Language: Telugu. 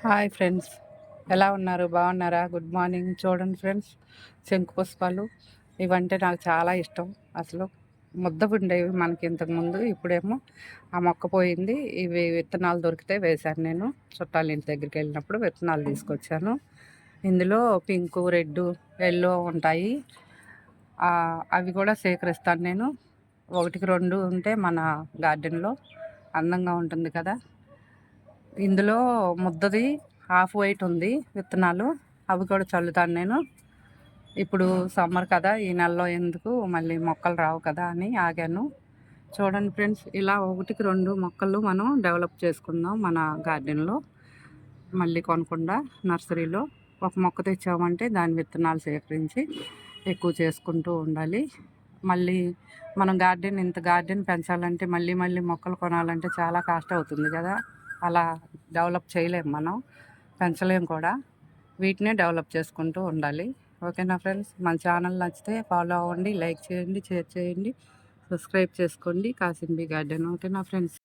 హాయ్ ఫ్రెండ్స్, ఎలా ఉన్నారు? బాగున్నారా? Good morning. చూడండి ఫ్రెండ్స్, శంకు పుష్పాలు ఇవంటే నాకు చాలా ఇష్టం. అసలు ముద్దగుండేవి మనకి ఇంతకుముందు, ఇప్పుడేమో ఆ మొక్క పోయింది. ఇవి విత్తనాలు దొరికితే వేశాను. నేను చుట్టాల ఇంటి దగ్గరికి వెళ్ళినప్పుడు విత్తనాలు తీసుకొచ్చాను. ఇందులో పింకు, రెడ్, ఎల్లో ఉంటాయి. అవి కూడా సేకరిస్తాను నేను. ఒకటికి రెండు ఉంటే మన గార్డెన్లో అందంగా ఉంటుంది కదా. ఇందులో ముద్దది హాఫ్ వైట్ ఉంది విత్తనాలు, అవి కూడా చల్లుతాను నేను. ఇప్పుడు సమ్మర్ కదా, ఈ నెలలో ఎందుకు మళ్ళీ మొక్కలు రావు కదా అని ఆగాను. చూడండి ఫ్రెండ్స్, ఇలా ఒకటికి రెండు మొక్కలు మనం డెవలప్ చేసుకుందాం మన గార్డెన్లో. మళ్ళీ కొనకుండా నర్సరీలో ఒక మొక్క తెచ్చామంటే దాని విత్తనాలు సేకరించి ఎక్కువ చేసుకుంటూ ఉండాలి. మళ్ళీ మనం ఇంత గార్డెన్ పెంచాలంటే మళ్ళీ మళ్ళీ మొక్కలు కొనాలంటే చాలా కాస్ట్ అవుతుంది కదా. అలా డెవలప్ చేయలేము, మనం పెంచలేము కూడా. వీటినే డెవలప్ చేసుకుంటూ ఉండాలి. ఓకేనా ఫ్రెండ్స్? మన ఛానల్ నచ్చితే ఫాలో అవ్వండి, లైక్ చేయండి, షేర్ చేయండి, సబ్స్క్రైబ్ చేసుకోండి. కాసింబి గార్డెన్. ఓకేనా ఫ్రెండ్స్?